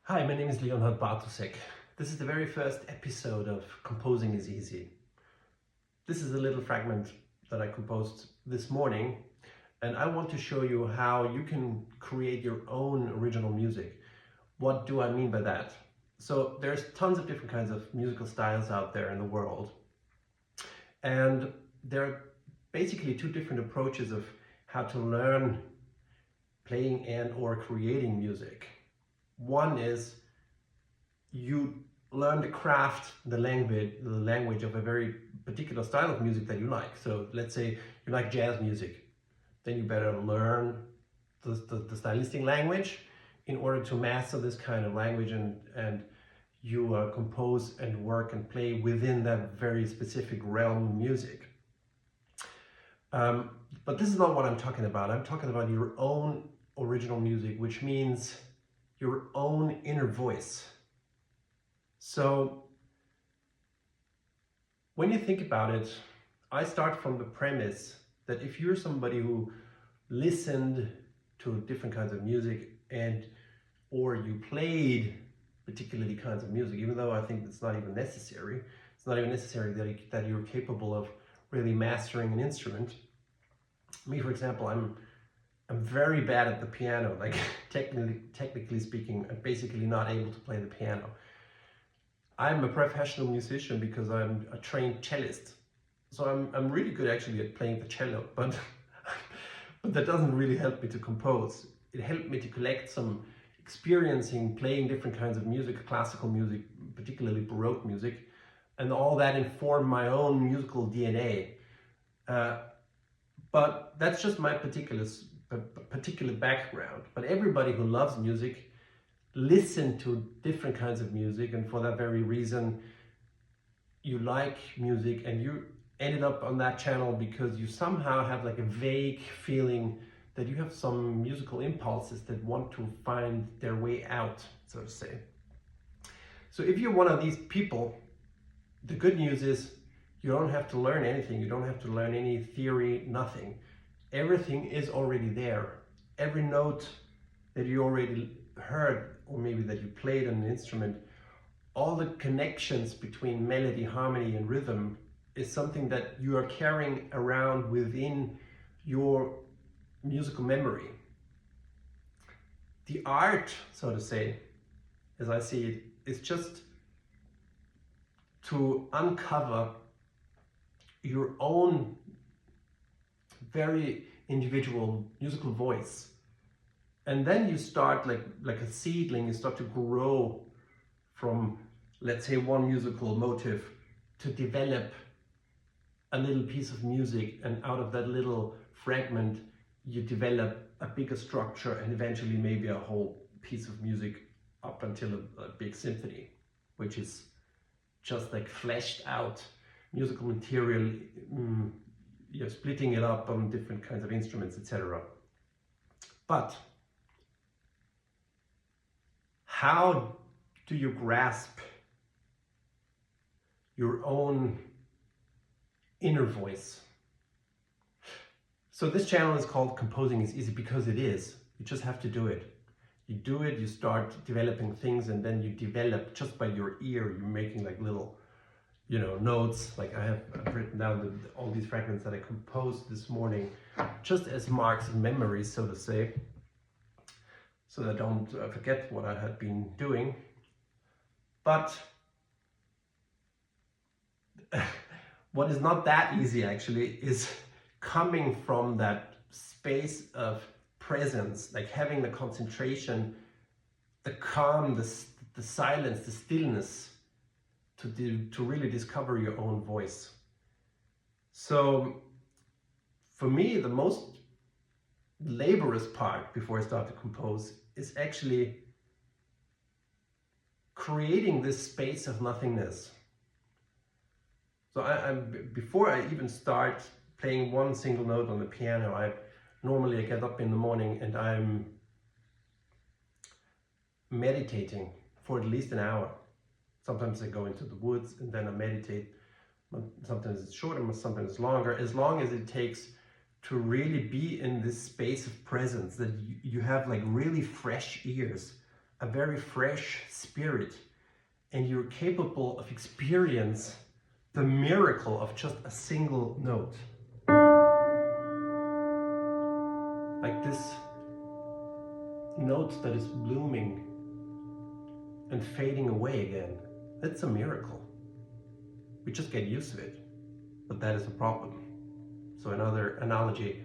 Hi, my name is Leonhard Bartosek. This is the very first episode of Composing is Easy. This is a little fragment that I composed this morning, and I want to show you how you can create your own original music. What do I mean by that? So there's tons of different kinds of musical styles out there in the world, and there are basically two different approaches of how to learn playing and or creating music. One is you learn the craft, the language of a very particular style of music that you like. So let's say you like jazz music, then you better learn the stylistic language in order to master this kind of language, and you compose and work and play within that very specific realm of music. But this is not what I'm talking about. I'm talking about your own original music, which means your own inner voice. So when you think about it, I start from the premise that if you're somebody who listened to different kinds of music or you played particularly kinds of music, even though I think it's not even necessary, that you're capable of really mastering an instrument. Me, for example, I'm very bad at the piano, like technically speaking, I'm basically not able to play the piano. I'm a professional musician because I'm a trained cellist. So I'm really good actually at playing the cello, but that doesn't really help me to compose. It helped me to collect some experience in playing different kinds of music, classical music, particularly Baroque music, and all that informed my own musical DNA. But that's just my particular background. But everybody who loves music listen to different kinds of music, and for that very reason you like music and you ended up on that channel because you somehow have like a vague feeling that you have some musical impulses that want to find their way out, so to say. So if you're one of these people, the good news is you don't have to learn anything. You don't have to learn any theory, nothing. Everything is already there. Every note that you already heard, or maybe that you played on an instrument, all the connections between melody, harmony, and rhythm is something that you are carrying around within your musical memory. The art, so to say, as I see it, is just to uncover your own very individual musical voice. And then you start like a seedling, you start to grow from, let's say, one musical motive to develop a little piece of music, and out of that little fragment you develop a bigger structure and eventually maybe a whole piece of music up until a big symphony, which is just like fleshed out musical material. You're splitting it up on different kinds of instruments, etc. But how do you grasp your own inner voice? So this channel is called Composing is Easy because it is. You just have to do it. You do it, you start developing things, and then you develop just by your ear. You're making like little, notes. Like I've written down all these fragments that I composed this morning, just as marks of memory, so to say, so that I don't forget what I had been doing. But what is not that easy actually is coming from that space of presence, like having the concentration, the calm, the silence, the stillness to really discover your own voice. So for me, the most laborious part before I start to compose is actually creating this space of nothingness. So before I even start playing one single note on the piano, I get up in the morning and I'm meditating for at least an hour. Sometimes I go into the woods and then I meditate. Sometimes it's shorter, sometimes it's longer, as long as it takes to really be in this space of presence, that you have like really fresh ears, a very fresh spirit, and you're capable of experience the miracle of just a single note. Like this note that is blooming and fading away again. That's a miracle. We just get used to it, but that is a problem. So another analogy,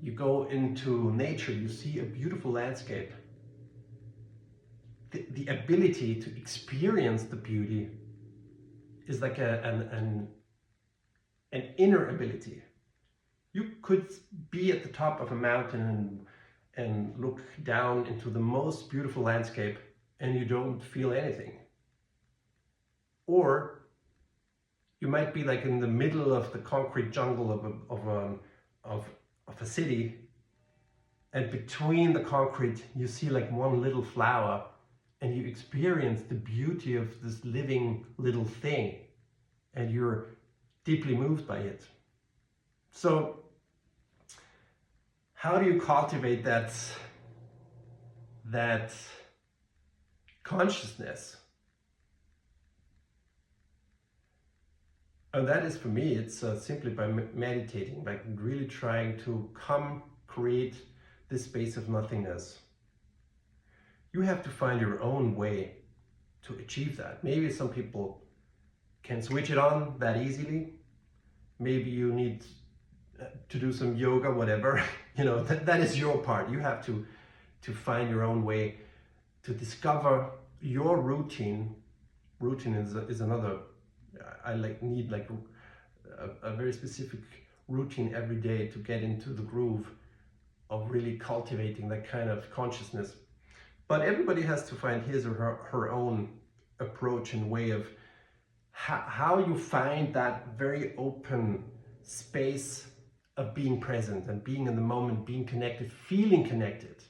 you go into nature, you see a beautiful landscape. The ability to experience the beauty is like an inner ability. You could be at the top of a mountain and look down into the most beautiful landscape and you don't feel anything. Or you might be like in the middle of the concrete jungle of a city, and between the concrete you see like one little flower, and you experience the beauty of this living little thing, and you're deeply moved by it. So how do you cultivate that consciousness? And that is, for me, it's simply by meditating, like really trying to create this space of nothingness. You have to find your own way to achieve that. Maybe some people can switch it on that easily. Maybe you need to do some yoga, whatever. You know, that is your part. You have to find your own way to discover your routine. Routine is another. I need a very specific routine every day to get into the groove of really cultivating that kind of consciousness. But everybody has to find his or her own approach and way of how you find that very open space of being present and being in the moment, being connected, feeling connected.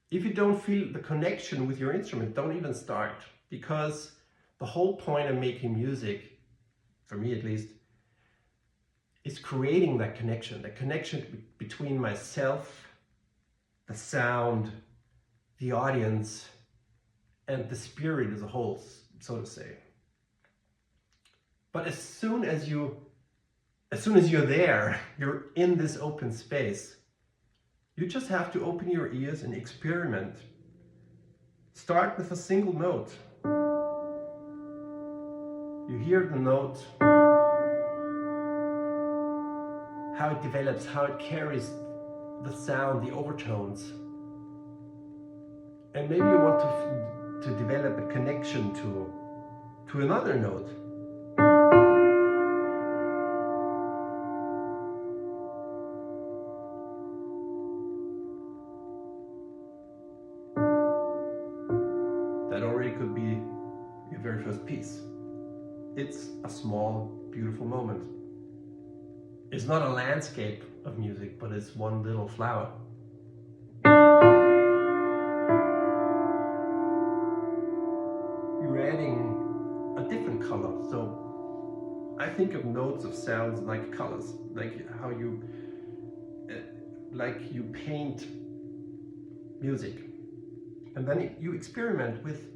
If you don't feel the connection with your instrument, don't even start, because the whole point of making music, for me at least, is creating that connection between myself, the sound, the audience, and the spirit as a whole, so to say. But as soon as you're there, you're in this open space, you just have to open your ears and experiment. Start with a single note. You hear the note, how it develops, how it carries the sound, the overtones. And maybe you want to develop a connection to another note. That already could be your very first piece. It's a small, beautiful moment. It's not a landscape of music, but it's one little flower. You're adding a different color. So I think of notes of sounds like colors, like how you paint music. And then you experiment with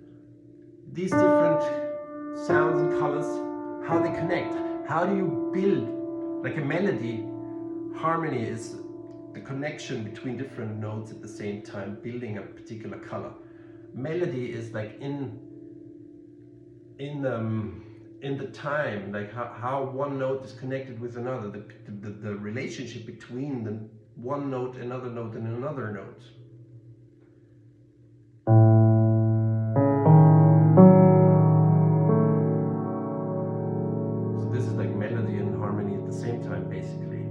these different sounds and colors, how they connect. How do you build, like a melody? Harmony is the connection between different notes at the same time, building a particular color. Melody is like in the time, like how one note is connected with another, the relationship between the one note, another note, and another note. So this is like melody and harmony at the same time, basically.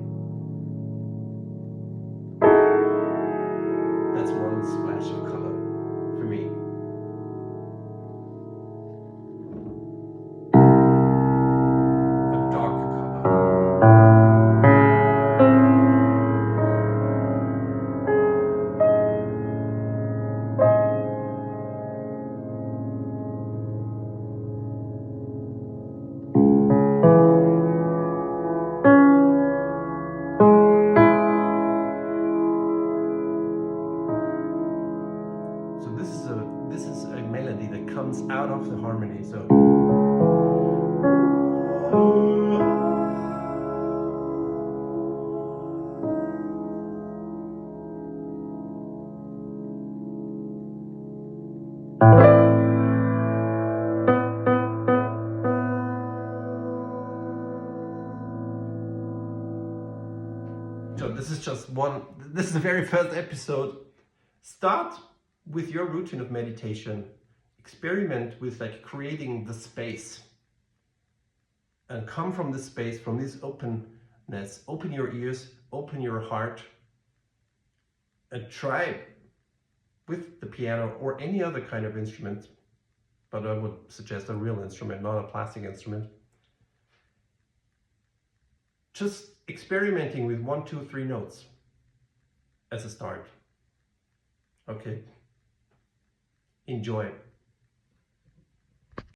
That's one splash of color for me. A darker color. comes out of the harmony. So this is just this is the very first episode. Start with your routine of meditation. Experiment with like creating the space. And come from this space, from this openness. Open your ears, open your heart. And try with the piano or any other kind of instrument. But I would suggest a real instrument, not a plastic instrument. Just experimenting with 1, 2, 3 notes as a start. Okay. Enjoy.